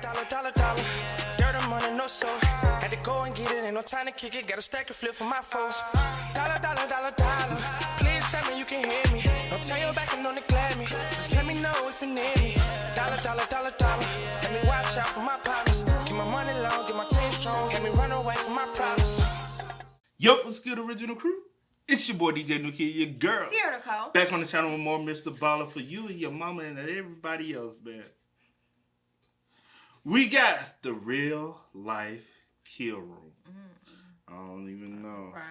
dollar. Dirt and money, no soul. Had to go and get it, ain't no time to kick it. Got a stack of flip for my foes. Dollar. Please tell me you can hear me. Don't turn your back and don't neglect me. Just let me know if you need me. Dollar. Let me watch out for my partners. Keep my money long, get my team strong. Let me run away from my problems. Yo, what's good, original crew? It's your boy DJ New Kid, your girl. Sierra Nicole. Back on the channel with more Mr. Ballen for you and your mama and everybody else, man. We got the real life kill room. I don't even know. Right.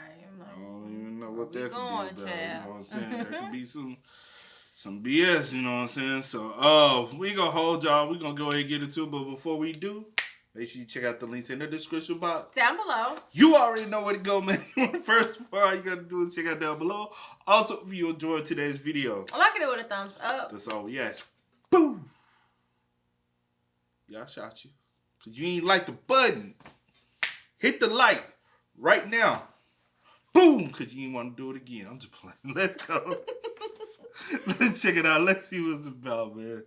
I don't even know what that could be about. Child. You know what I'm saying? That could be some BS, you know what I'm saying? So, we gonna hold y'all. We gonna go ahead and get into it. But before we do, make sure you check out the links in the description box. Down below. You already know where to go, man. First part, all you gotta do is check out down below. Also, if you enjoyed today's video, I like it with a thumbs up. that's all we ask. Boom! Yeah, I shot you. Because you ain't like the button. Hit the like right now. Boom! Because you ain't want to do it again. I'm just playing. Let's go. Let's check it out. Let's see what it's about, man.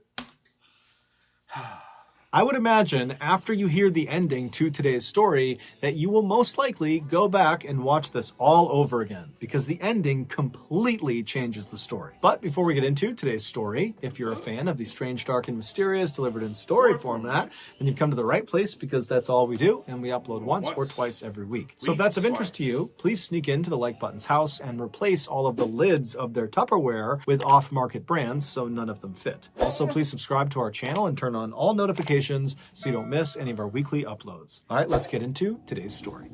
I would imagine after you hear the ending to today's story that you will most likely go back and watch this all over again because the ending completely changes the story. But before we get into today's story, if you're a fan of the strange, dark, and mysterious delivered in story format, then you've come to the right place because that's all we do and we upload once or twice every week. So if that's of interest to you, please sneak into the like button's house and replace all of the lids of their Tupperware with off-market brands so none of them fit. Also, please subscribe to our channel and turn on all notifications so you don't miss any of our weekly uploads. All right, let's get into today's story.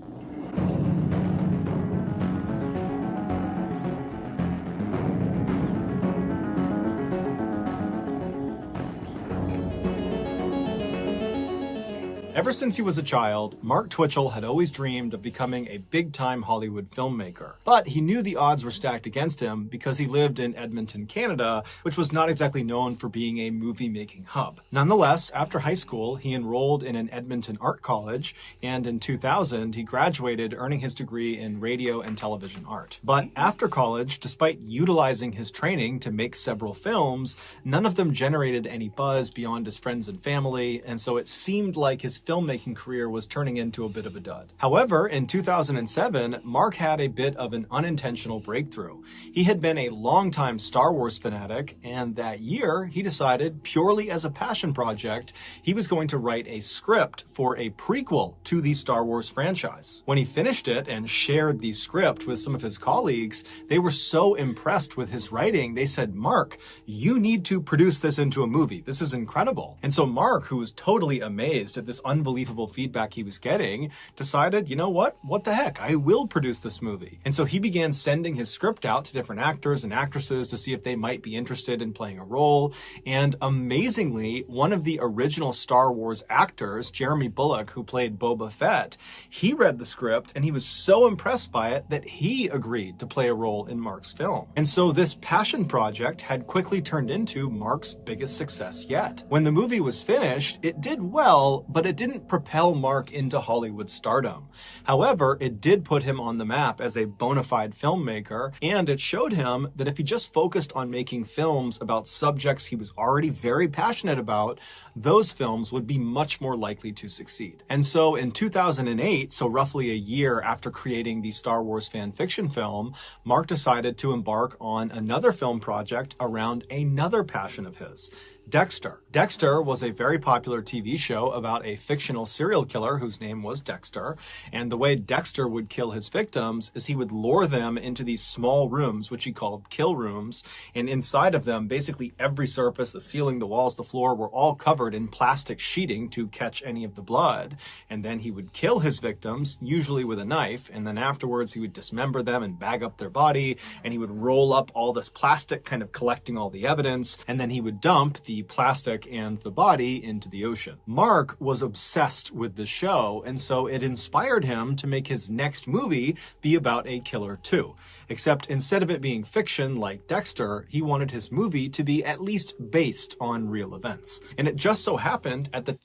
Ever since he was a child, Mark Twitchell had always dreamed of becoming a big-time Hollywood filmmaker. But he knew the odds were stacked against him because he lived in Edmonton, Canada, which was not exactly known for being a movie-making hub. Nonetheless, after high school, he enrolled in an Edmonton art college, and in 2000, he graduated, earning his degree in radio and television art. But after college, despite utilizing his training to make several films, none of them generated any buzz beyond his friends and family, and so it seemed like his filmmaking career was turning into a bit of a dud. However, in 2007, Mark had a bit of an unintentional breakthrough. He had been a longtime Star Wars fanatic, and that year, he decided, purely as a passion project, he was going to write a script for a prequel to the Star Wars franchise. When he finished it and shared the script with some of his colleagues, they were so impressed with his writing, they said, "Mark, you need to produce this into a movie. This is incredible." And so Mark, who was totally amazed at this unbelievable feedback he was getting, decided, you know what the heck, I will produce this movie. And so he began sending his script out to different actors and actresses to see if they might be interested in playing a role. And amazingly, one of the original Star Wars actors, Jeremy Bulloch, who played Boba Fett, he read the script and he was so impressed by it that he agreed to play a role in Mark's film. And so this passion project had quickly turned into Mark's biggest success yet. When the movie was finished, it did well, but it didn't propel Mark into Hollywood stardom. However, it did put him on the map as a bona fide filmmaker, and it showed him that if he just focused on making films about subjects he was already very passionate about, those films would be much more likely to succeed. And so in 2008, so roughly a year after creating the Star Wars fan fiction film, Mark decided to embark on another film project around another passion of his, Dexter. Dexter was a very popular TV show about a fictional serial killer whose name was Dexter, and the way Dexter would kill his victims is he would lure them into these small rooms, which he called kill rooms, and inside of them, basically every surface, the ceiling, the walls, the floor, were all covered in plastic sheeting to catch any of the blood, and then he would kill his victims, usually with a knife, and then afterwards he would dismember them and bag up their body, and he would roll up all this plastic, kind of collecting all the evidence, and then he would dump the plastic and the body into the ocean. Mark was obsessed with the show, and so it inspired him to make his next movie be about a killer too. Except instead of it being fiction like Dexter, he wanted his movie to be at least based on real events. And it just so happened at the...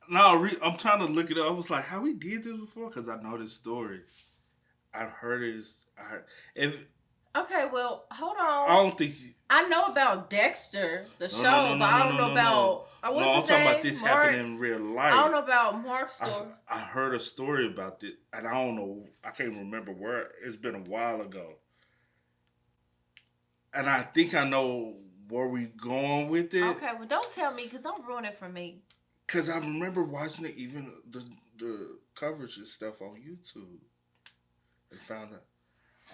No, I'm trying to look it up. I was like, how we did this before? Because I know this story. I've heard it. Okay, well, hold on. I don't think. I know about Dexter, the show, but I don't know about. What's I'm his talking name? about this Mark? happening in real life. I don't know about Mark's story. I heard a story about it, and I don't know. I can't remember where. It's been a while ago, and I think I know where we going with it. Okay, well, don't tell me because don't ruin it for me. Because I remember watching it, even the coverage and stuff on YouTube. And found out.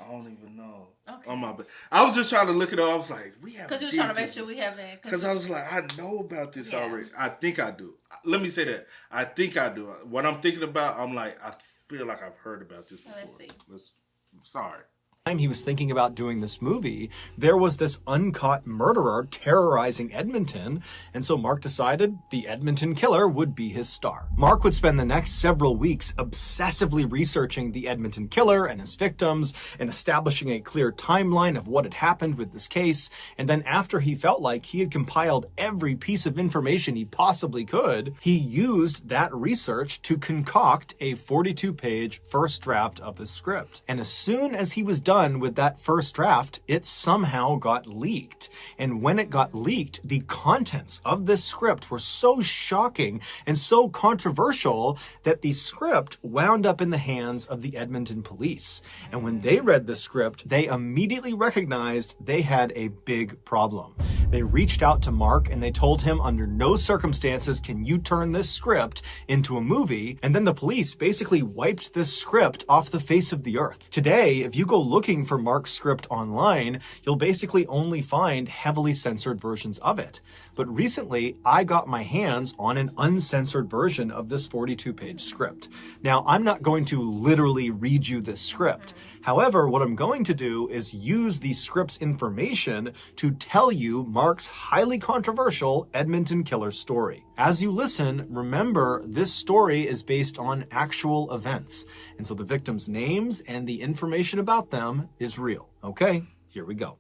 I don't even know. Okay. On my bed. I was just trying to look it up. I was like, we have. Because you were trying to make sure we haven't. Because I was like, I know about this already. I think I do. Let me say that. I think I do. What I'm thinking about, I'm like, I feel like I've heard about this before. Let's see. Sorry. Time he was thinking about doing this movie, there was this uncaught murderer terrorizing Edmonton, and so Mark decided the Edmonton killer would be his star. Mark would spend the next several weeks obsessively researching the Edmonton killer and his victims and establishing a clear timeline of what had happened with this case, and then after he felt like he had compiled every piece of information he possibly could, he used that research to concoct a 42-page first draft of his script. And as soon as he was done with that first draft, it somehow got leaked. And when it got leaked, the contents of this script were so shocking and so controversial that the script wound up in the hands of the Edmonton police. And when they read the script, they immediately recognized they had a big problem. They reached out to Mark and they told him under no circumstances can you turn this script into a movie. And then the police basically wiped this script off the face of the earth. Today, if you go looking for Mark's script online, you'll basically only find heavily censored versions of it. But recently, I got my hands on an uncensored version of this 42-page script. Now, I'm not going to literally read you this script. However, what I'm going to do is use the script's information to tell you Mark's highly controversial Edmonton killer story. As you listen, remember this story is based on actual events. And so the victims' names and the information about them is real. Okay, here we go.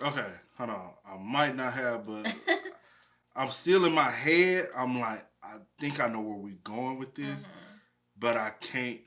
Okay, hold on. I might not have, but I'm still in my head. I'm like, I think I know where we're going with this, but I can't.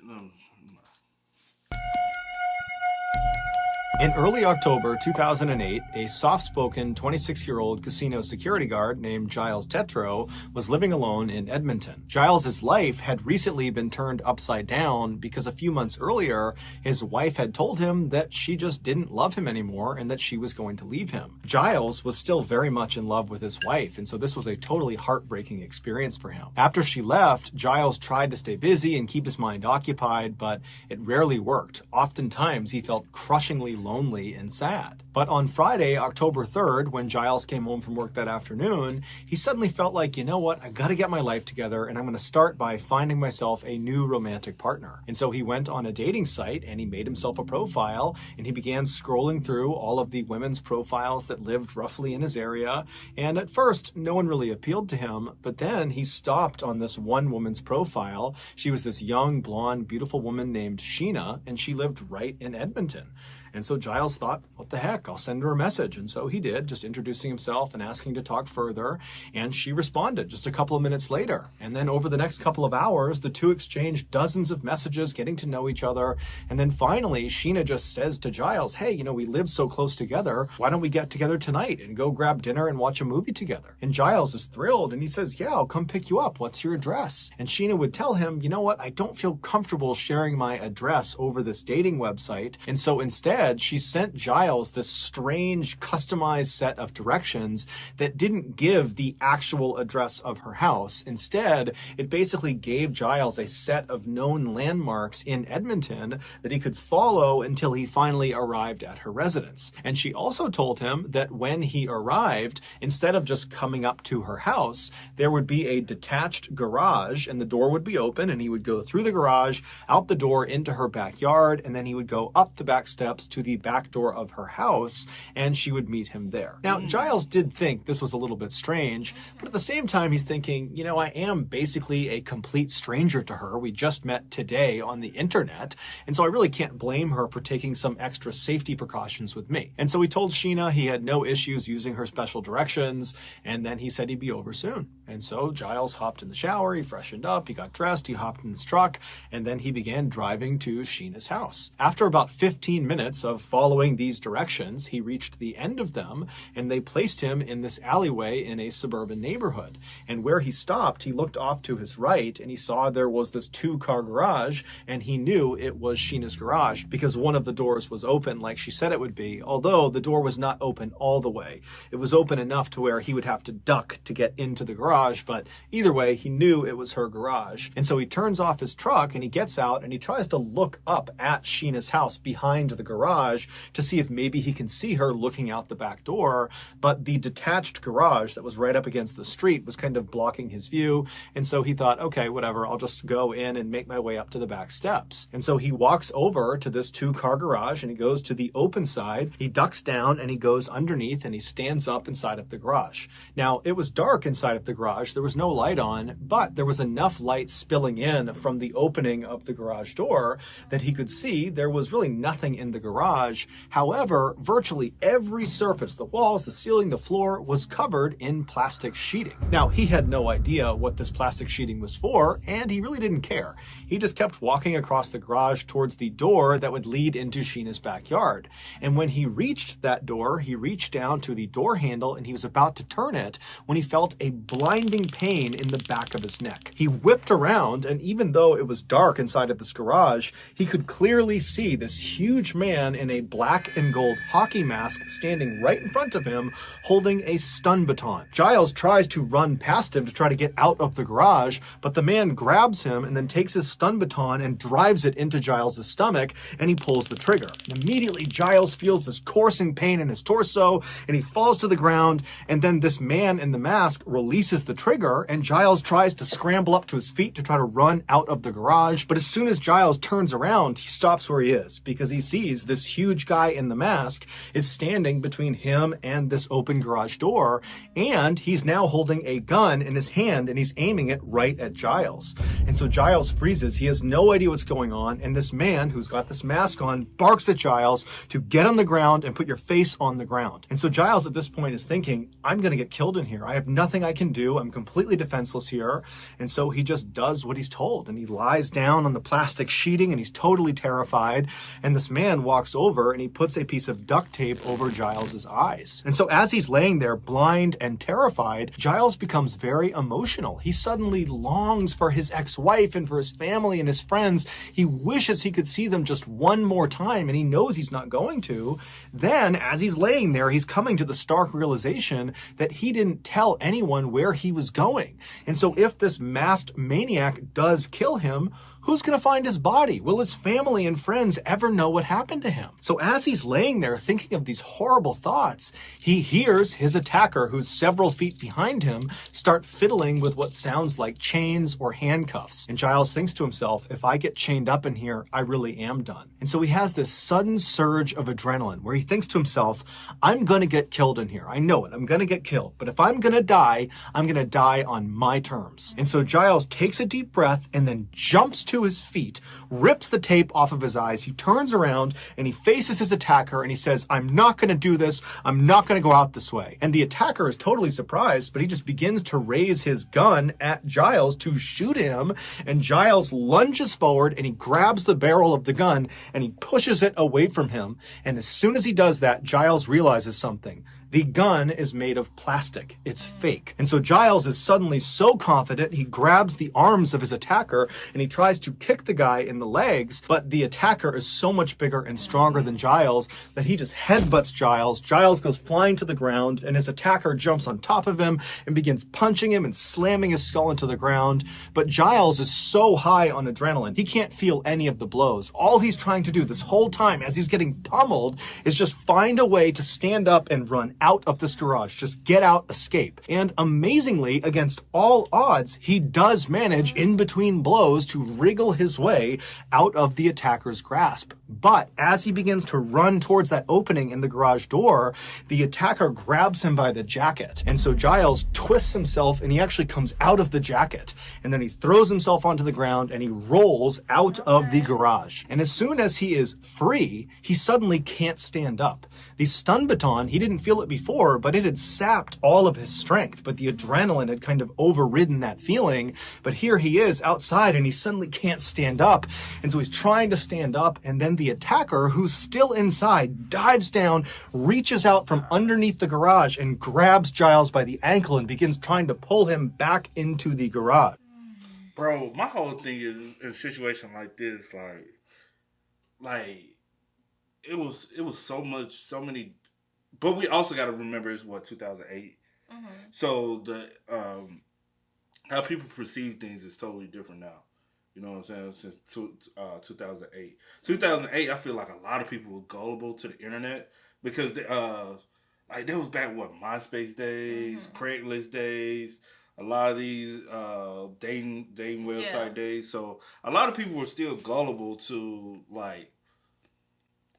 In early October 2008, a soft-spoken 26-year-old casino security guard named Giles Tetro was living alone in Edmonton. Giles's life had recently been turned upside down because a few months earlier, his wife had told him that she just didn't love him anymore and that she was going to leave him. Giles was still very much in love with his wife, and so this was a totally heartbreaking experience for him. After she left, Giles tried to stay busy and keep his mind occupied, but it rarely worked. Oftentimes, he felt crushingly lonely and sad. But on Friday, October 3rd, when Giles came home from work that afternoon, he suddenly felt like, you know what, I gotta get my life together and I'm gonna start by finding myself a new romantic partner. And so he went on a dating site and he made himself a profile and he began scrolling through all of the women's profiles that lived roughly in his area. And at first, no one really appealed to him, but then he stopped on this one woman's profile. She was this young, blonde, beautiful woman named Sheena, and she lived right in Edmonton. And so Giles thought, what the heck, I'll send her a message. And so he did, just introducing himself and asking to talk further. And she responded just a couple of minutes later. And then over the next couple of hours, the two exchanged dozens of messages, getting to know each other. And then finally, Sheena just says to Giles, hey, you know, we live so close together. Why don't we get together tonight and go grab dinner and watch a movie together? And Giles is thrilled. And he says, yeah, I'll come pick you up. What's your address? And Sheena would tell him, you know what? I don't feel comfortable sharing my address over this dating website. And so instead, she sent Giles this strange customized set of directions that didn't give the actual address of her house. Instead, it basically gave Giles a set of known landmarks in Edmonton that he could follow until he finally arrived at her residence. And she also told him that when he arrived, instead of just coming up to her house, there would be a detached garage and the door would be open and he would go through the garage, out the door into her backyard, and then he would go up the back steps to the back door of her house and she would meet him there. Now, Giles did think this was a little bit strange, but at the same time, he's thinking, you know, I am basically a complete stranger to her. We just met today on the internet, and so I really can't blame her for taking some extra safety precautions with me. And so he told Sheena he had no issues using her special directions, and then he said he'd be over soon. And so Giles hopped in the shower, he freshened up, he got dressed, he hopped in his truck, and then he began driving to Sheena's house. After about 15 minutes of following these directions, he reached the end of them, and they placed him in this alleyway in a suburban neighborhood. And where he stopped, he looked off to his right, and he saw there was this 2-car garage, and he knew it was Sheena's garage because one of the doors was open like she said it would be, although the door was not open all the way. It was open enough to where he would have to duck to get into the garage, but either way, he knew it was her garage. And so he turns off his truck and he gets out and he tries to look up at Sheena's house behind the garage to see if maybe he can see her looking out the back door, but the detached garage that was right up against the street was kind of blocking his view, and so he thought, okay, whatever, I'll just go in and make my way up to the back steps. And so he walks over to this 2-car garage and he goes to the open side, he ducks down and he goes underneath and he stands up inside of the garage. Now, it was dark inside of the garage, there was no light on, but there was enough light spilling in from the opening of the garage door that he could see there was really nothing in the garage. However, virtually every surface, the walls, the ceiling, the floor, was covered in plastic sheeting. Now, he had no idea what this plastic sheeting was for, and he really didn't care. He just kept walking across the garage towards the door that would lead into Sheena's backyard. And when he reached that door, he reached down to the door handle and he was about to turn it when he felt a blinding pain in the back of his neck. He whipped around, and even though it was dark inside of this garage, he could clearly see this huge man in a black and gold hockey mask standing right in front of him holding a stun baton. Giles tries to run past him to try to get out of the garage, but the man grabs him and then takes his stun baton and drives it into Giles' stomach, and he pulls the trigger. And immediately Giles feels this coursing pain in his torso and he falls to the ground, and then this man in the mask releases the trigger and Giles tries to scramble up to his feet to try to run out of the garage. But as soon as Giles turns around, he stops where he is because he sees this huge guy in the mask is standing between him and this open garage door, and he's now holding a gun in his hand and he's aiming it right at Giles. And so Giles freezes. He has no idea what's going on, and this man who's got this mask on barks at Giles to get on the ground and put your face on the ground. And so Giles at this point is thinking, I'm going to get killed in here. I have nothing I can do. I'm completely defenseless here. And so he just does what he's told, and he lies down on the plastic sheeting and he's totally terrified. And this man walks over and he puts a piece of duct tape over Giles's eyes. And so as he's laying there blind and terrified, Giles becomes very emotional. He suddenly longs for his ex-wife and for his family and his friends. He wishes he could see them just one more time, and he knows he's not going to. Then, as he's laying there, he's coming to the stark realization that he didn't tell anyone where he was going. And so if this masked maniac does kill him, who's going to find his body? Will his family and friends ever know what happened to him? So as he's laying there thinking of these horrible thoughts, he hears his attacker, who's several feet behind him, start fiddling with what sounds like chains or handcuffs. And Giles thinks to himself, if I get chained up in here, I really am done. And so he has this sudden surge of adrenaline where he thinks to himself, I'm going to get killed in here. I know it. I'm going to get killed. But if I'm going to die, I'm going to die on my terms. And so Giles takes a deep breath and then jumps to his feet, rips the tape off of his eyes. He turns around and he faces his attacker and he says, I'm not going to do this. I'm not going to go out this way. And the attacker is totally surprised, but he just begins to raise his gun at Giles to shoot him. And Giles lunges forward and he grabs the barrel of the gun and he pushes it away from him. And as soon as he does that, Giles realizes something. The gun is made of plastic. It's fake. And so Giles is suddenly so confident, he grabs the arms of his attacker and he tries to kick the guy in the legs, but the attacker is so much bigger and stronger than Giles that he just headbutts Giles. Giles goes flying to the ground and his attacker jumps on top of him and begins punching him and slamming his skull into the ground. But Giles is so high on adrenaline, he can't feel any of the blows. All he's trying to do this whole time as he's getting pummeled is just find a way to stand up and run out of this garage. Just get out, escape. And amazingly, against all odds, he does manage in between blows to wriggle his way out of the attacker's grasp. But as he begins to run towards that opening in the garage door, the attacker grabs him by the jacket. And so Giles twists himself and he actually comes out of the jacket. And then he throws himself onto the ground and he rolls out of the garage. And as soon as he is free, he suddenly can't stand up. The stun baton, he didn't feel it before, but it had sapped all of his strength. But the adrenaline had kind of overridden that feeling. But here he is outside and he suddenly can't stand up. And so he's trying to stand up, and then the attacker, who's still inside, dives down, reaches out from underneath the garage and grabs Giles by the ankle and begins trying to pull him back into the garage. Bro, my whole thing is in a situation like this, like it was so many, but we also got to remember it's 2008, so the how people perceive things is totally different now. You know what I'm saying? Since 2008. 2008, I feel like a lot of people were gullible to the internet because like that was back MySpace days, Craigslist days, a lot of these dating website days. So a lot of people were still gullible to like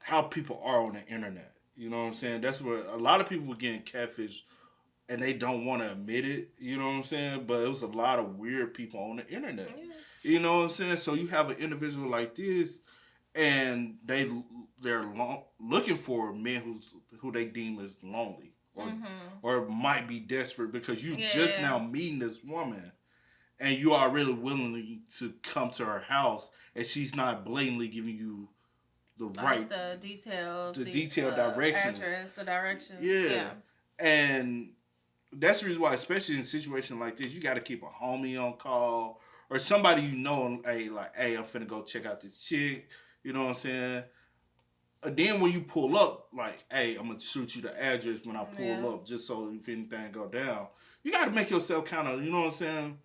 how people are on the internet. You know what I'm saying? That's where a lot of people were getting catfished and they don't want to admit it. You know what I'm saying? But it was a lot of weird people on the internet. Yeah. You know what I'm saying? So you have an individual like this, and they're looking for men who they deem as lonely or might be desperate because you just now meeting this woman, and you are really willing to come to her house, and she's not blatantly giving you the detailed directions, address, the directions. Yeah, and that's the reason why, especially in a situation like this, you got to keep a homie on call. Or somebody you know, hey, I'm finna go check out this chick. You know what I'm saying? And then when you pull up, like, hey, I'm gonna shoot you the address when I pull up, just so if anything go down. You gotta make yourself kind of, you know what I'm saying?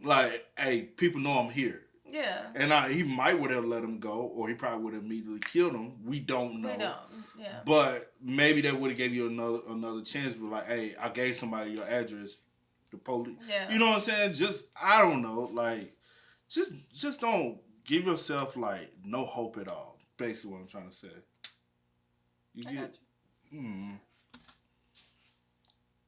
Like, hey, people know I'm here. Yeah. And he might would have let him go, or he probably would have immediately killed him. We don't know. We don't. Yeah. But maybe that would have gave you another chance. But like, hey, I gave somebody your address. The police, you know what I'm saying? Just, I don't know, like, just don't give yourself, like, no hope at all. Basically what I'm trying to say. You get?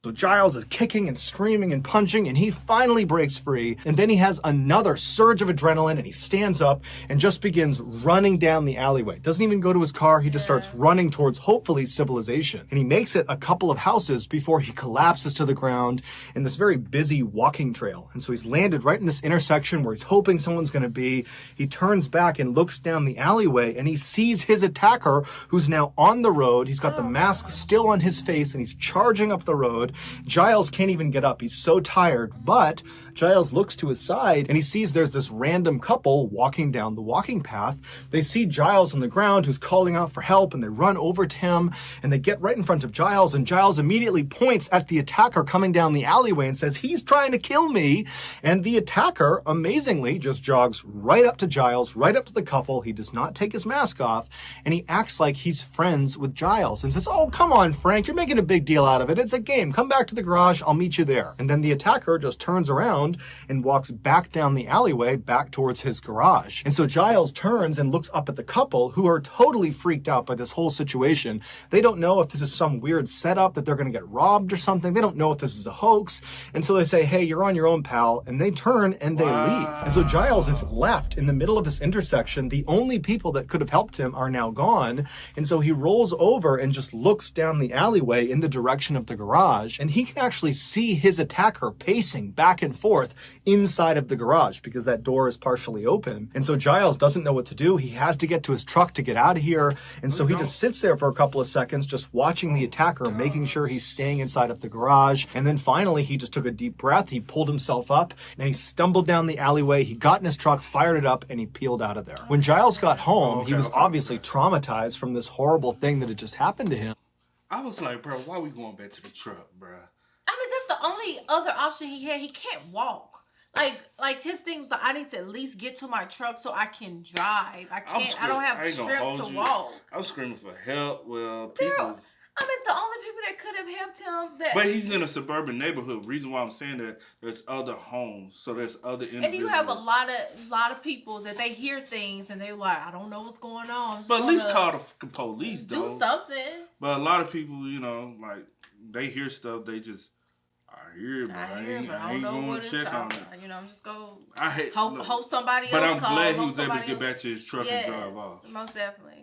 So Giles is kicking and screaming and punching, and he finally breaks free. And then he has another surge of adrenaline, and he stands up and just begins running down the alleyway. Doesn't even go to his car. He just starts running towards, hopefully, civilization. And he makes it a couple of houses before he collapses to the ground in this very busy walking trail. And so he's landed right in this intersection where he's hoping someone's going to be. He turns back and looks down the alleyway, and he sees his attacker, who's now on the road. He's got the mask still on his face, and he's charging up the road. Giles can't even get up. He's so tired, but Giles looks to his side and he sees there's this random couple walking down the walking path. They see Giles on the ground who's calling out for help, and they run over to him and they get right in front of Giles, and Giles immediately points at the attacker coming down the alleyway and says, he's trying to kill me. And the attacker, amazingly, just jogs right up to Giles, right up to the couple. He does not take his mask off, and he acts like he's friends with Giles and says, oh, come on, Frank, you're making a big deal out of it. It's a game. Come back to the garage. I'll meet you there. And then the attacker just turns around and walks back down the alleyway back towards his garage. And so Giles turns and looks up at the couple, who are totally freaked out by this whole situation. They don't know if this is some weird setup that they're going to get robbed or something. They don't know if this is a hoax. And so they say, hey, you're on your own, pal. And they turn and they leave. And so Giles is left in the middle of this intersection. The only people that could have helped him are now gone. And so he rolls over and just looks down the alleyway in the direction of the garage. And he can actually see his attacker pacing back and forth inside of the garage because that door is partially open. And so Giles doesn't know what to do. He has to get to his truck to get out of here. And so he just sits there for a couple of seconds, just watching the attacker, making sure he's staying inside of the garage. And then finally, he just took a deep breath. He pulled himself up and he stumbled down the alleyway. He got in his truck, fired it up, and he peeled out of there. When Giles got home, he was obviously traumatized from this horrible thing that had just happened to him. I was like, bro, why are we going back to the truck, bro? I mean, that's the only other option he had. He can't walk. Like his thing was like, I need to at least get to my truck so I can drive. I don't have strength to walk. I was screaming for help. Well, people. I mean, the only people that could have helped him. But he's in a suburban neighborhood. Reason why I'm saying that, there's other homes, so there's other individuals. And you have a lot of people that they hear things and they're like, I don't know what's going on. But at least call the police, though. Do something. But a lot of people, you know, like, they hear stuff, they just, I hear it, but I ain't going to check on it. You know, I'm just go. Hope somebody else. But I'm call, glad he was able to get back to his truck and drive off. Most definitely.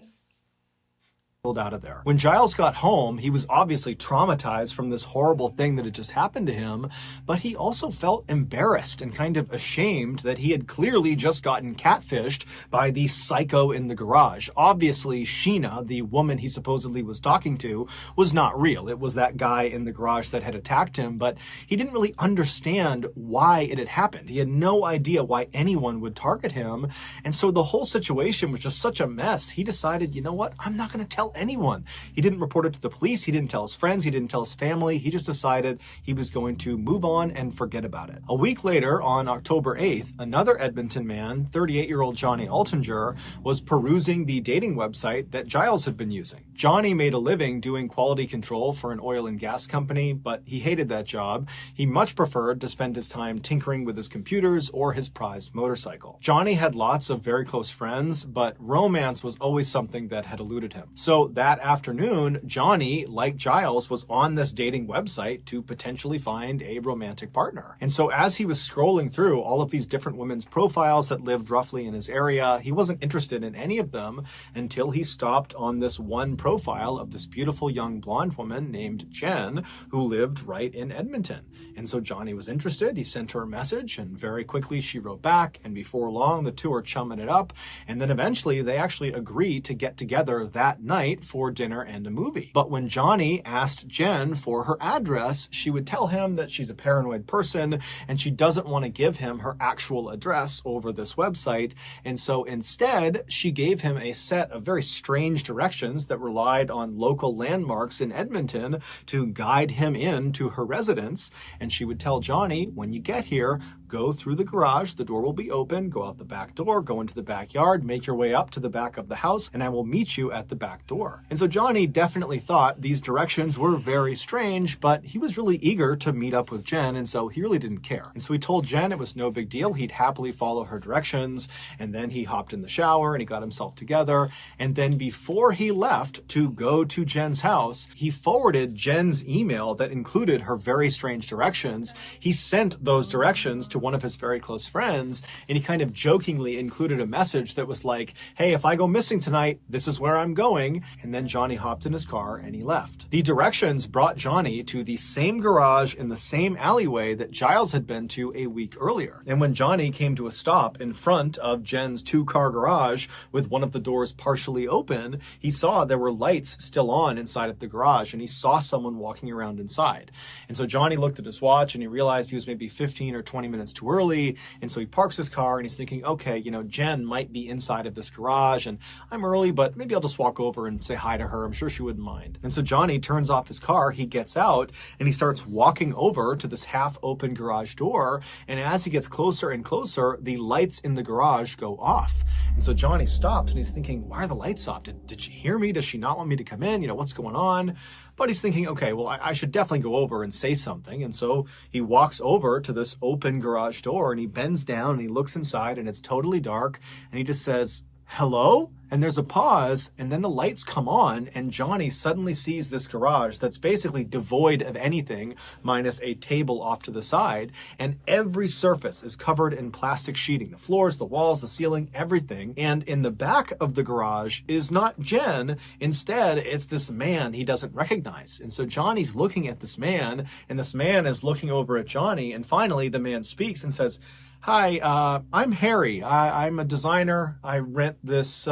Out of there. When Giles got home, he was obviously traumatized from this horrible thing that had just happened to him, but he also felt embarrassed and kind of ashamed that he had clearly just gotten catfished by the psycho in the garage. Obviously, Sheena, the woman he supposedly was talking to, was not real. It was that guy in the garage that had attacked him, but he didn't really understand why it had happened. He had no idea why anyone would target him, and so the whole situation was just such a mess. He decided, you know what, I'm not going to tell anyone. He didn't report it to the police. He didn't tell his friends. He didn't tell his family. He just decided he was going to move on and forget about it. A week later, on October 8th, another Edmonton man, 38-year-old Johnny Altinger, was perusing the dating website that Giles had been using. Johnny made a living doing quality control for an oil and gas company, but he hated that job. He much preferred to spend his time tinkering with his computers or his prized motorcycle. Johnny had lots of very close friends, but romance was always something that had eluded him. So that afternoon, Johnny, like Giles, was on this dating website to potentially find a romantic partner. And so as he was scrolling through all of these different women's profiles that lived roughly in his area, he wasn't interested in any of them until he stopped on this one profile of this beautiful young blonde woman named Jen, who lived right in Edmonton. And so Johnny was interested. He sent her a message, and very quickly she wrote back, and before long the two are chumming it up, and then eventually they actually agree to get together that night for dinner and a movie. But when Johnny asked Jen for her address, she would tell him that she's a paranoid person and she doesn't want to give him her actual address over this website. And so instead, she gave him a set of very strange directions that relied on local landmarks in Edmonton to guide him into her residence. And she would tell Johnny, when you get here, go through the garage, the door will be open, go out the back door, go into the backyard, make your way up to the back of the house, and I will meet you at the back door. And so Johnny definitely thought these directions were very strange, but he was really eager to meet up with Jen, and so he really didn't care. And so he told Jen it was no big deal, he'd happily follow her directions, and then he hopped in the shower and he got himself together, and then before he left to go to Jen's house, he forwarded Jen's email that included her very strange directions. He sent those directions to one of his very close friends, and he kind of jokingly included a message that was like, hey, if I go missing tonight, this is where I'm going. And then Johnny hopped in his car and he left. The directions brought Johnny to the same garage in the same alleyway that Giles had been to a week earlier. And when Johnny came to a stop in front of Jen's two-car garage with one of the doors partially open, he saw there were lights still on inside of the garage, and he saw someone walking around inside. And so Johnny looked at his watch and he realized he was maybe 15 or 20 minutes too early. And so he parks his car and he's thinking, okay, you know, Jen might be inside of this garage and I'm early, but maybe I'll just walk over and say hi to her. I'm sure she wouldn't mind. And so Johnny turns off his car, he gets out and he starts walking over to this half open garage door. And as he gets closer and closer, the lights in the garage go off. And so Johnny stops and he's thinking, why are the lights off? Did she hear me? Does she not want me to come in? You know, what's going on? But he's thinking, okay, well, I should definitely go over and say something. And so he walks over to this open garage door and he bends down and he looks inside and it's totally dark. And he just says, hello? And there's a pause, and then the lights come on, and Johnny suddenly sees this garage that's basically devoid of anything, minus a table off to the side, and every surface is covered in plastic sheeting. The floors, the walls, the ceiling, everything. And in the back of the garage is not Jen. Instead, it's this man he doesn't recognize. And so Johnny's looking at this man, and this man is looking over at Johnny, and finally the man speaks and says, hi, I'm Harry. I'm a designer. I rent this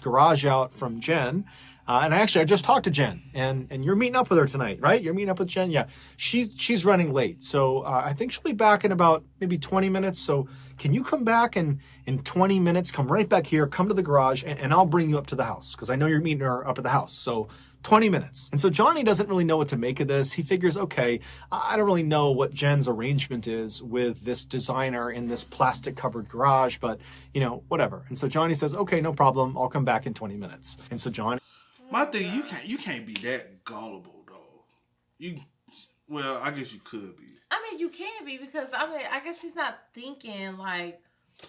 garage out from Jen. And I just talked to Jen, and you're meeting up with her tonight, right? You're meeting up with Jen? Yeah. She's running late. So I think she'll be back in about maybe 20 minutes. So can you come back in 20 minutes, come right back here, come to the garage, and I'll bring you up to the house because I know you're meeting her up at the house. So 20 minutes. And so Johnny doesn't really know what to make of this. He figures, okay, I don't really know what Jen's arrangement is with this designer in this plastic covered garage, but you know, whatever. And so Johnny says, okay, no problem. I'll come back in 20 minutes. And so Johnny... My thing, you can't be that gullible though. Well, I guess you could be. I mean, you can be because I guess he's not thinking like,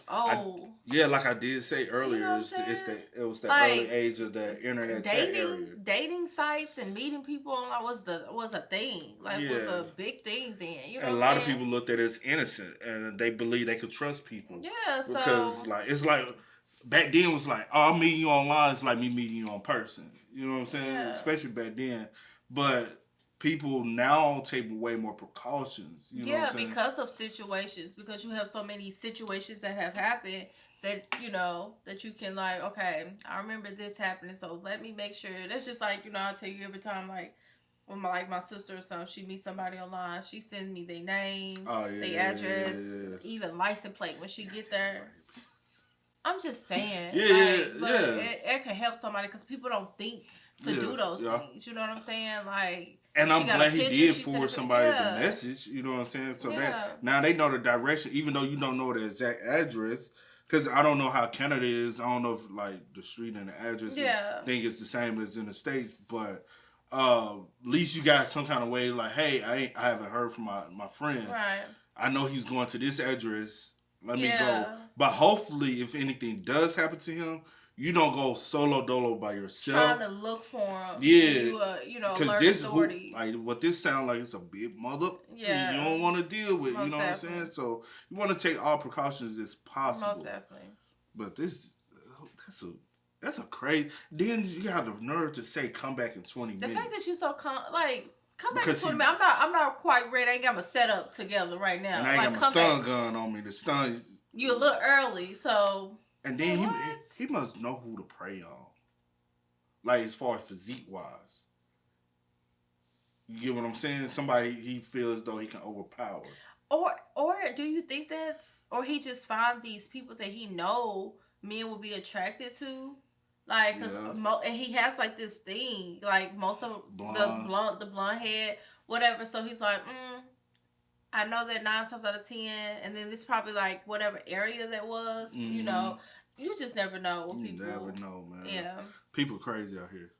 oh. Like I did say earlier, you know it was the like, early age of the internet chat area. Dating sites and meeting people online was a thing. Like was a big thing then. You know, and a lot of people looked at it as innocent and they believed they could trust people. Yeah, so because like it's like back then it was like, oh, I'm meeting you online, it's like me meeting you in person. You know what I'm saying? Yeah. Especially back then. But people now take way more precautions. You know what I'm saying? Because of situations. Because you have so many situations that have happened that, you know, that you can like, okay, I remember this happening, so let me make sure. That's just like, you know, I'll tell you every time, like, when my sister or something, she meets somebody online, she sends me their name, their address, even license plate when she gets there. I'm just saying. It can help somebody because people don't think to do those things. You know what I'm saying? Like, and I'm glad he did forward somebody the message. You know what I'm saying? So that now they know the direction, even though you don't know the exact address. Because I don't know how Canada is. I don't know if like the street and the address thing is the same as in the States. But at least you got some kind of way like, hey, I haven't heard from my friend. Right. I know he's going to this address. Let me go. But hopefully, if anything does happen to him, you don't go solo dolo by yourself. Trying to look for him. Yeah. You know, because this like what this sounds like is a big mother. Yeah. You don't want to deal with. Most you know definitely. what I'm saying? So you want to take all precautions as possible. Most definitely. But that's a crazy. Then you have the nerve to say come back in 20 minutes. The fact that you so come back in 20 minutes. I'm not quite ready. I ain't got my setup together right now. And I ain't got my stun gun on me. The stun. You a little early, so. And then he must know who to prey on. Like as far as physique wise. You get what I'm saying? Somebody he feels as though he can overpower. Or do you think or he just find these people that he know men will be attracted to? Like, because and he has like this thing, like most of the blonde head, whatever. So he's like, I know that 9 times out of 10, and then this probably like whatever area that was, you know, you just never know what people. You never know, man. Yeah. People crazy out here.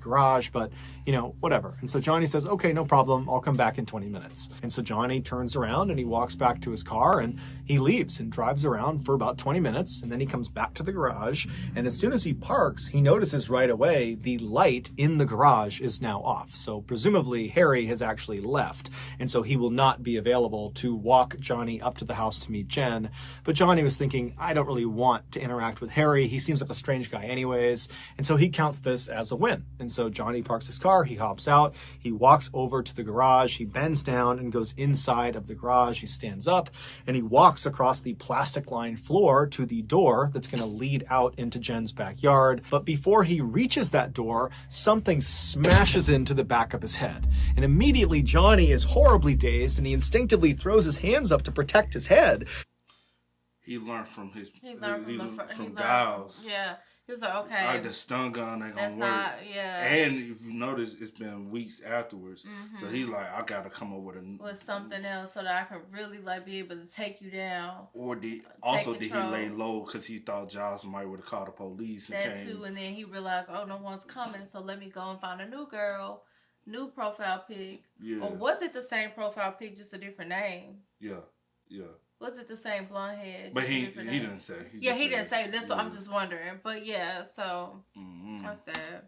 Garage, but you know, whatever. And so Johnny says, okay, no problem, I'll come back in 20 minutes. And so Johnny turns around and he walks back to his car and he leaves and drives around for about 20 minutes, and then he comes back to the garage, and as soon as he parks, he notices right away the light in the garage is now off. So presumably Harry has actually left, and so he will not be available to walk Johnny up to the house to meet Jen. But Johnny was thinking, I don't really want to interact with Harry, he seems like a strange guy anyways, and so he counts this as a win. And so Johnny parks his car, he hops out, he walks over to the garage, he bends down and goes inside of the garage, he stands up, and he walks across the plastic-lined floor to the door that's going to lead out into Jen's backyard. But before he reaches that door, something smashes into the back of his head. And immediately Johnny is horribly dazed, and he instinctively throws his hands up to protect his head. He learned from from Giles. Yeah. He was like, okay. Like the stun gun ain't gonna work. And if you notice, it's been weeks afterwards. So he's like, I gotta come up with something else so that I can really like be able to take you down. Or did he lay low because he thought Giles might would have called the police? That too, and then he realized, oh, no one's coming, so let me go and find a new girl, new profile pic. Yeah. Or was it the same profile pic, just a different name? Yeah. Was it the same blonde head? But he didn't say. He didn't say. That's what I'm just wondering. But yeah, so I said.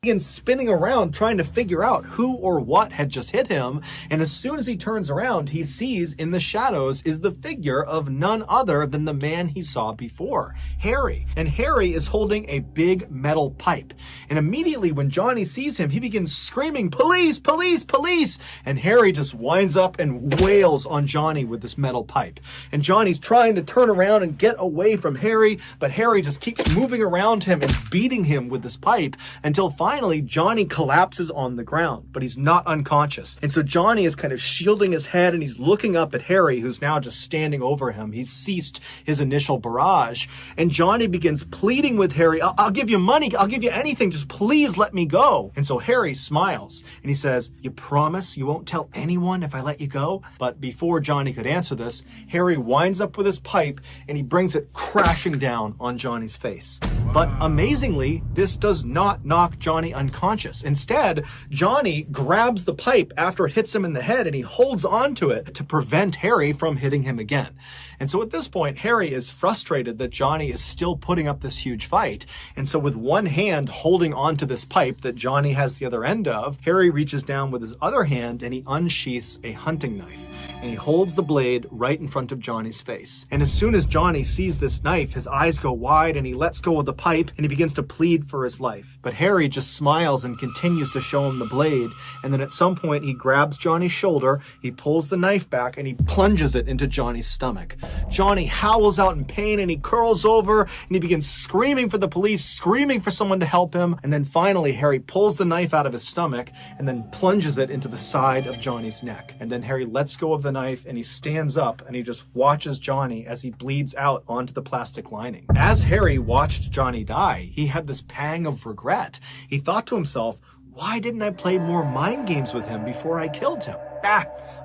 Begins spinning around trying to figure out who or what had just hit him, and as soon as he turns around, he sees in the shadows is the figure of none other than the man he saw before, Harry. And Harry is holding a big metal pipe. And immediately when Johnny sees him, he begins screaming, police, police, police! And Harry just winds up and wails on Johnny with this metal pipe. And Johnny's trying to turn around and get away from Harry, but Harry just keeps moving around him and beating him with this pipe until finally finally, Johnny collapses on the ground, but he's not unconscious. And so Johnny is kind of shielding his head and he's looking up at Harry, who's now just standing over him. He's ceased his initial barrage. And Johnny begins pleading with Harry, I'll give you money, I'll give you anything, just please let me go. And so Harry smiles and he says, you promise you won't tell anyone if I let you go? But before Johnny could answer this, Harry winds up with his pipe and he brings it crashing down on Johnny's face. But amazingly, this does not knock Johnny unconscious. Instead, Johnny grabs the pipe after it hits him in the head and he holds onto it to prevent Harry from hitting him again. And so at this point, Harry is frustrated that Johnny is still putting up this huge fight. And so with one hand holding onto this pipe that Johnny has the other end of, Harry reaches down with his other hand and he unsheaths a hunting knife. And he holds the blade right in front of Johnny's face. And as soon as Johnny sees this knife, his eyes go wide and he lets go of the pipe and he begins to plead for his life. But Harry just smiles and continues to show him the blade. And then at some point he grabs Johnny's shoulder, he pulls the knife back and he plunges it into Johnny's stomach. Johnny howls out in pain and he curls over and he begins screaming for the police, screaming for someone to help him. And then finally Harry pulls the knife out of his stomach and then plunges it into the side of Johnny's neck. And then Harry lets go of the knife and he stands up and he just watches Johnny as he bleeds out onto the plastic lining. As Harry watched Johnny die, he had this pang of regret. He thought to himself, why didn't I play more mind games with him before I killed him?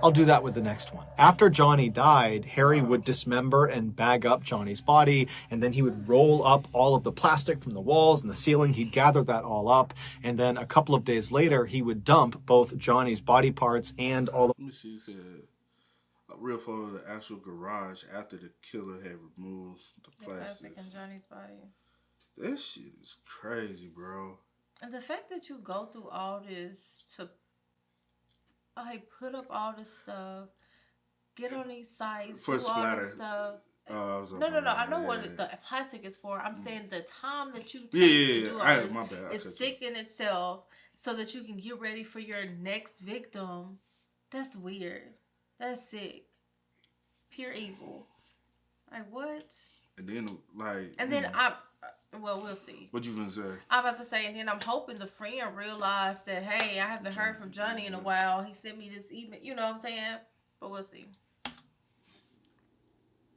I'll do that with the next one. After Johnny died, Harry would dismember and bag up Johnny's body, and then he would roll up all of the plastic from the walls and the ceiling. He'd gather that all up, and then a couple of days later, he would dump both Johnny's body parts and all of... Let me see, it said a real photo of the actual garage after the killer had removed the plastic. In Johnny's body. That shit is crazy, bro. And the fact that you go through all this to put up all this stuff, get on these sites, for do splatter. All this stuff. No. I know what the plastic is for. I'm saying the time that you take to do all this my bad. is sick in itself, so that you can get ready for your next victim. That's weird. That's sick. Pure evil. Like what? And then well, we'll see. What you gonna say? I'm about to say, and then I'm hoping the friend realized that, hey, I haven't heard from Johnny in a while. He sent me this email. You know what I'm saying? But we'll see.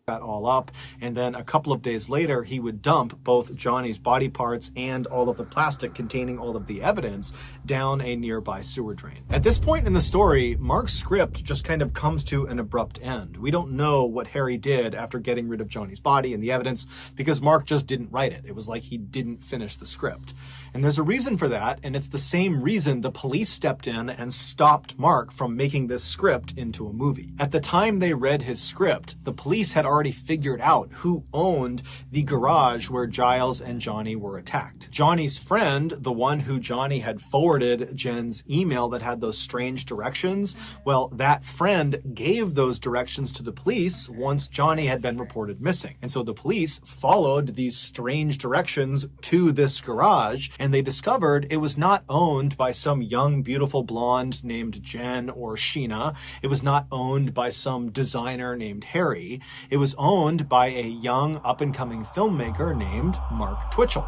That all up, and then a couple of days later he would dump both Johnny's body parts and all of the plastic containing all of the evidence down a nearby sewer drain. At this point in the story, Mark's script just kind of comes to an abrupt end. We don't know what Harry did after getting rid of Johnny's body and the evidence because Mark just didn't write it. It was like he didn't finish the script. And there's a reason for that, and it's the same reason the police stepped in and stopped Mark from making this script into a movie. At the time they read his script, the police had already figured out who owned the garage where Giles and Johnny were attacked. Johnny's friend, the one who Johnny had forwarded Jen's email that had those strange directions, well, that friend gave those directions to the police once Johnny had been reported missing. And so the police followed these strange directions to this garage, and they discovered it was not owned by some young, beautiful blonde named Jen or Sheena. It was not owned by some designer named Harry. It was owned by a young up-and-coming filmmaker named Mark Twitchell.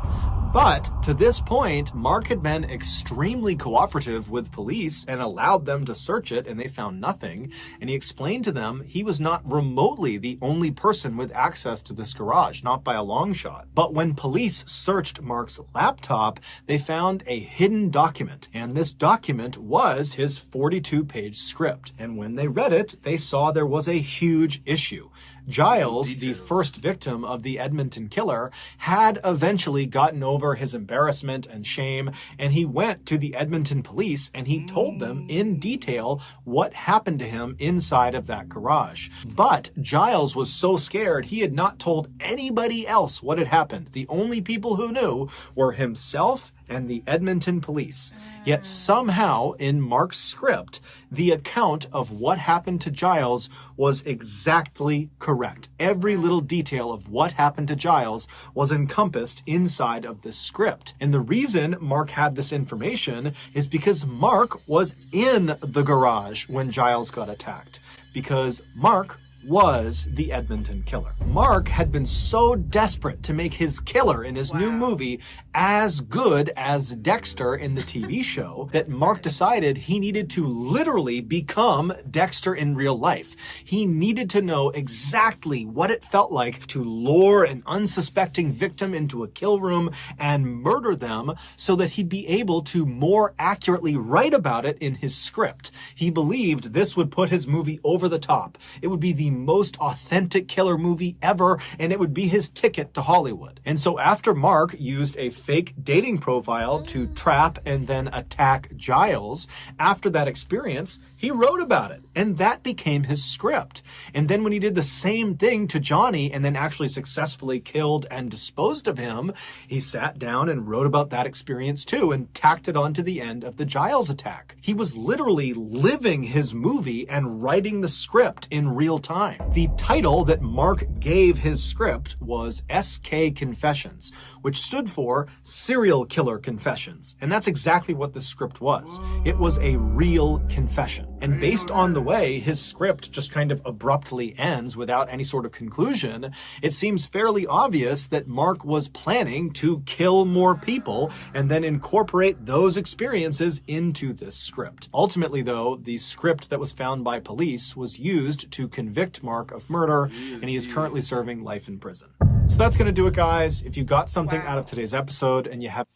But to this point, Mark had been extremely cooperative with police and allowed them to search it, and they found nothing. And he explained to them he was not remotely the only person with access to this garage, not by a long shot. But when police searched Mark's laptop, they found a hidden document, and this document was his 42-page script. And when they read it, they saw there was a huge issue. Giles, the first victim of the Edmonton killer, had eventually gotten over his embarrassment and shame, and he went to the Edmonton police and he told them in detail what happened to him inside of that garage. But Giles was so scared he had not told anybody else what had happened. The only people who knew were himself and the Edmonton police. Yet somehow, in Mark's script, the account of what happened to Giles was exactly correct. Every little detail of what happened to Giles was encompassed inside of this script. And the reason Mark had this information is because Mark was in the garage when Giles got attacked. Because Mark was the Edmonton Killer. Mark had been so desperate to make his killer in his new movie as good as Dexter in the TV show that Mark decided he needed to literally become Dexter in real life. He needed to know exactly what it felt like to lure an unsuspecting victim into a kill room and murder them so that he'd be able to more accurately write about it in his script. He believed this would put his movie over the top. It would be the most authentic killer movie ever, and it would be his ticket to Hollywood. And so after Mark used a fake dating profile to trap and then attack Giles, after that experience, he wrote about it, and that became his script. And then when he did the same thing to Johnny and then actually successfully killed and disposed of him, he sat down and wrote about that experience too and tacked it on to the end of the Giles attack. He was literally living his movie and writing the script in real time. The title that Mark gave his script was SK Confessions, which stood for Serial Killer Confessions. And that's exactly what the script was. It was a real confession. And based on the way his script just kind of abruptly ends without any sort of conclusion, it seems fairly obvious that Mark was planning to kill more people and then incorporate those experiences into this script. Ultimately, though, the script that was found by police was used to convict Mark of murder, and he is currently serving life in prison. So that's going to do it, guys. If you got something out of today's episode and you have...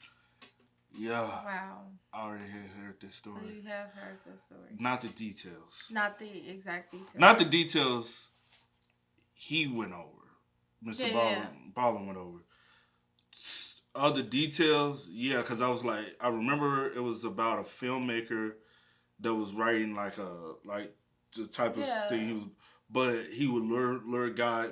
Yeah. Wow. I already heard this story. So you have heard this story. Not the details. Not the exact details. Not the details he went over. Mr. Ballen went over. Other details, yeah, because I was like, I remember it was about a filmmaker that was writing like the type of thing he was, but he would lure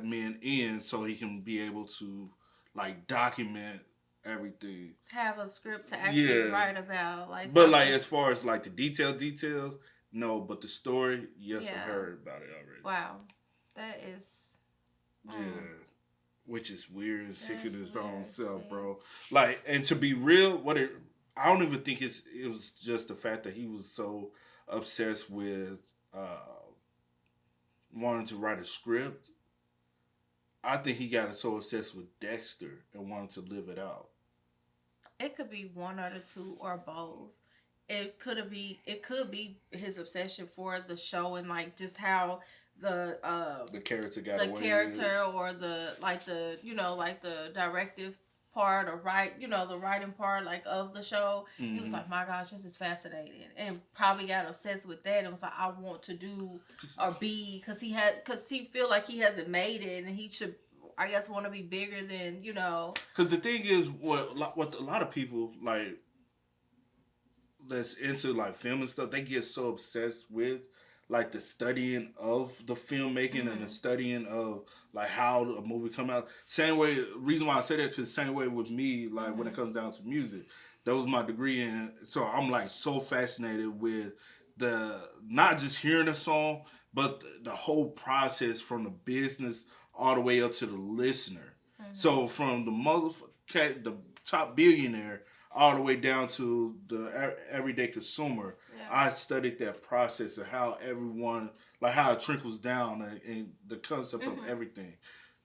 men in so he can be able to like document everything. Have a script to actually write about, like. But like as far as like the details, no. But the story, yes, I heard about it already. Wow, that is. Which is weird and sick in his own self, bro. Like, and to be real, I don't even think it was just the fact that he was so obsessed with wanting to write a script. I think he got so obsessed with Dexter and wanted to live it out. It could be one or the two or both. It could be his obsession for the show and like just how the character got the away character or the directive part or the writing part like of the show. He was like, my gosh, this is fascinating, and probably got obsessed with that and was like, I want to do or be, because he feel like he hasn't made it and he should, I guess, want to be bigger than Because the thing is, what a lot of people like that's into like film and stuff, they get so obsessed with like the studying of the filmmaking and the studying of like how a movie come out. Same way, reason why I say that, because same way with me, like when it comes down to music, that was my degree in. So I'm like so fascinated with not just hearing a song, but the whole process from the business all the way up to the listener. So from the top billionaire all the way down to the everyday consumer, I studied that process of how everyone, like how it trickles down and the concept of everything.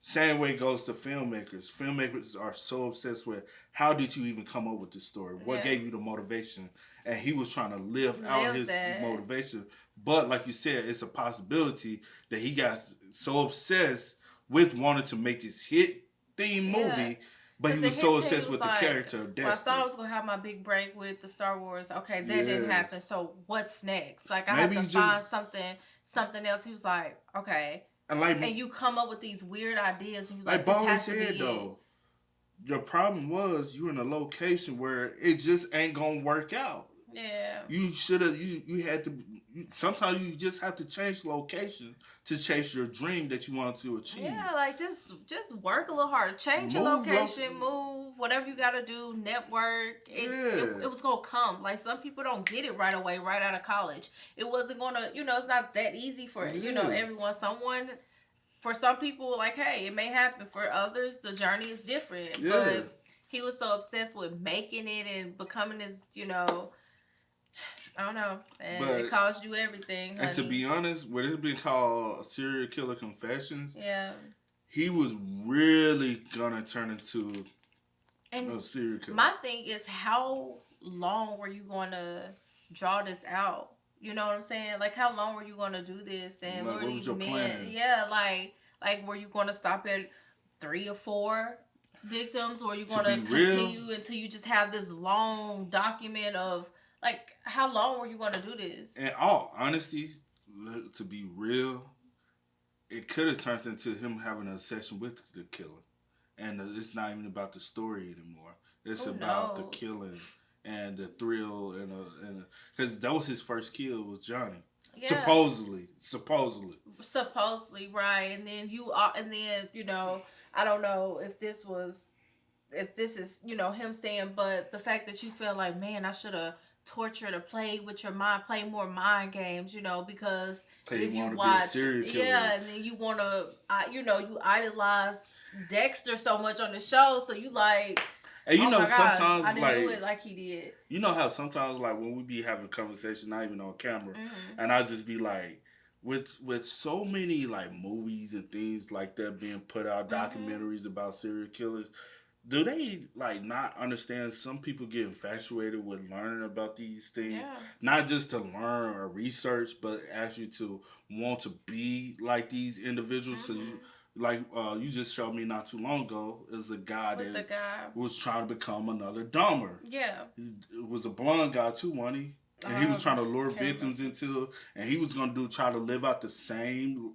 Same way goes to filmmakers. Filmmakers are so obsessed with how did you even come up with this story? What gave you the motivation? And he was trying to live out his motivation. But like you said, it's a possibility that he got so obsessed with wanting to make this hit theme movie. But he was so obsessed with the character of Dexter. Well, I thought I was going to have my big break with the Star Wars. Okay, that didn't happen. So what's next? Like, I had to find something else. He was like, okay. And you come up with these weird ideas. He was like, Ballen said, though, your problem was you're in a location where it just ain't going to work out. Yeah. You should have, you had to, sometimes you just have to change location to chase your dream that you wanted to achieve. Yeah, like just work a little harder. Change your location, move, whatever you got to do, network. It was going to come. Like some people don't get it right away, right out of college. It wasn't going to, it's not that easy for, everyone. For some people, like, hey, it may happen. For others, the journey is different. Yeah. But he was so obsessed with making it and becoming his, I don't know. And But- it cost you everything, honey. And to be honest, would it be called Serial Killer Confessions? Yeah. He was really gonna turn into And a serial killer. my thing is, how long were you going to draw this out? You know what I'm saying? Like, how long were you going to do this? And Like, were what was these your men? plan? Yeah, like were you going to stop at 3 or 4 victims, or were you going to be real- continue until you just have this long document of, like, how long were you going to do this? In all honesty, to be real, it could have turned into him having an obsession with the killer. And it's not even about the story anymore. It's Who about the knows? killing and the thrill and because that was his first kill was Johnny. Yeah. Supposedly. Supposedly, right? And then you know, I don't know if this is, you know, him saying, but the fact that you feel like, man, I should have tortured or played with your mind, play more mind games, you know, because if you watch, yeah, and then you want to, you know, you idolize Dexter so much on the show, so you like, and you oh know, my gosh, sometimes I didn't do it like he did. You know how sometimes like when we be having conversations, not even on camera, Mm-hmm. and I just be like, with so many like movies and things like that being put out, documentaries about serial killers, do they like not understand some people get infatuated with learning about these things? Yeah. Not just to learn or research, but actually to want to be like these individuals. Because you just showed me not too long ago is a guy With the guy. was trying to become another Dahmer. Yeah. It was a blonde guy too, wasn't he? And he was trying to lure victims into, and he was gonna try to live out the same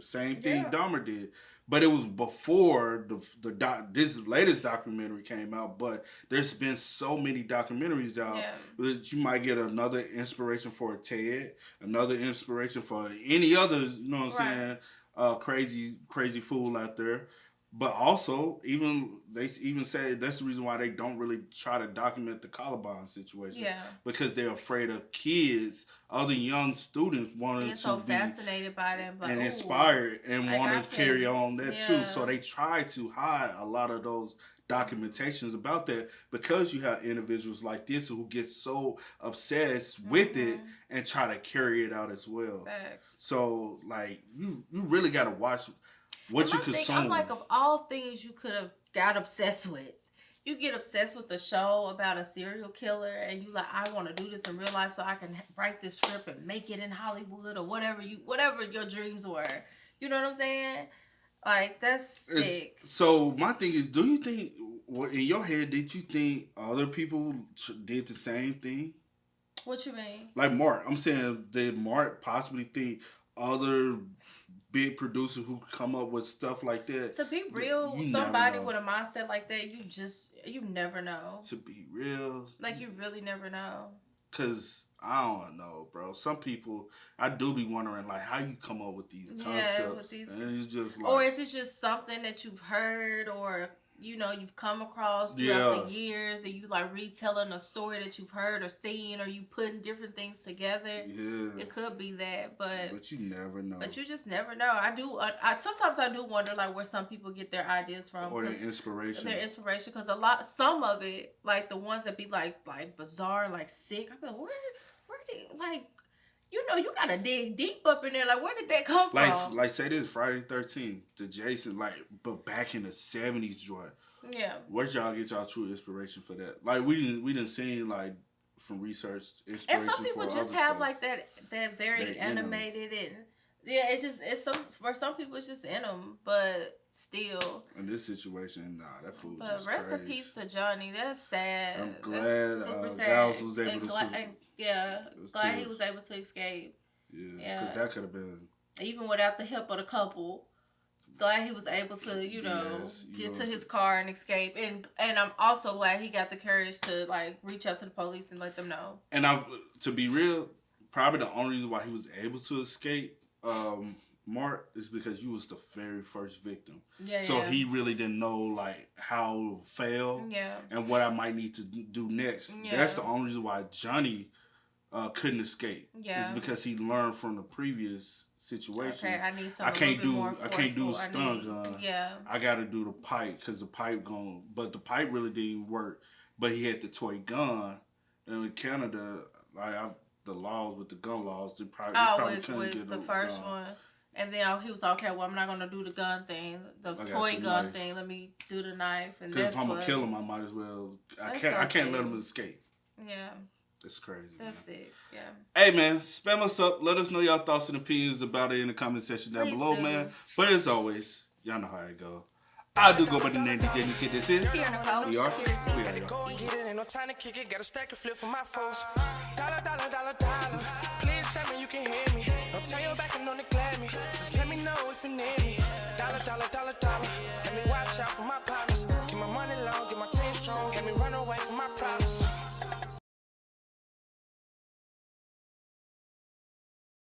thing Yeah. Dahmer did. But it was before this latest documentary came out. But there's been so many documentaries out that you might get another inspiration for a Ted, another inspiration for any others. You know what I'm saying? Crazy fool out there. But also, they even say that's the reason why they don't really try to document the Columbine situation. Yeah. Because they're afraid of kids, other young students wanting Being to so be fascinated by them, like, and ooh, inspired and like, want to carry on that too. Yeah. So they try to hide a lot of those documentations about that because you have individuals like this who get so obsessed with it and try to carry it out as well. Facts. So like you really got to watch what you consume. I'm like, of all things you could have got obsessed with, you get obsessed with a show about a serial killer, and you like, I want to do this in real life so I can write this script and make it in Hollywood or whatever your dreams were. You know what I'm saying? Like, that's sick. So my thing is, do you think, in your head, did you think other people did the same thing? What you mean? Like Mark, I'm saying, did Mark possibly think other big producers who come up with stuff like that? To be real, you somebody never know. with a mindset like that, you never know. To be real, Like, you really never know. Cause I don't know, bro. Some people, I do be wondering, like, how you come up with these concepts, and it's just like, or is it just something that you've heard, or you know, you've come across throughout the years, and you like retelling a story that you've heard or seen, or you putting different things together. Yeah, it could be that, but you never know. But you just never know. Sometimes I do wonder, like, where some people get their ideas from, or their inspiration. Because some of it, like the ones that be like bizarre, like sick. I'm like, where did, like, you know, you gotta dig deep up in there. Like, where did that come from? Like say this Friday the 13th, the Jason, like, but back in the 70s joint. Yeah. Where'd y'all get y'all true inspiration for that? Like, we didn't see, like, from research inspiration. And some people just have stuff. Like that very animated and for some people it's just in them, but still. In this situation, that fool but just rest crazy. in peace to Johnny. That's sad. I'm glad Giles was able glad he was able to escape. Yeah, because that could have been, even without the help of the couple. Glad he was able to, get to his car and escape, and I'm also glad he got the courage to like reach out to the police and let them know. And to be real, probably the only reason why he was able to escape, Mark, is because you was the very first victim. Yeah. So he really didn't know like how it would fail. Yeah. And what I might need to do next. Yeah. That's the only reason why Johnny couldn't escape. Yeah. It's because he learned from the previous situation. Okay, I need something I can't do a stun gun. Yeah. I got to do the pipe because the pipe but the pipe really didn't work. But he had the toy gun. And in Canada, like the laws with the gun laws. They probably couldn't with get the a first gun. one. And then he was like, okay, well, I'm not going to do the gun thing, the toy gun knife. thing. Let me do the knife. And Because that's if I'm going to kill him, I might as well. I can't let him escape. Yeah. That's crazy. That's sick. Yeah. Hey, man, spam us up. Let us know y'all thoughts and opinions about it in the comment section down below, man. But as always, y'all know how it go. I do go by the name DJ Kid. This is Here, Nicole. We are. Go and get it, ain't no time to kick it. Got a stack of flip for my folks. Dollar, dollar, dollar, dollar. Please tell me you can hear me. Don't turn your back and don't neglect me. Just let me know if you need me. Dollar, dollar, dollar, dollar. Let me watch out for my partner.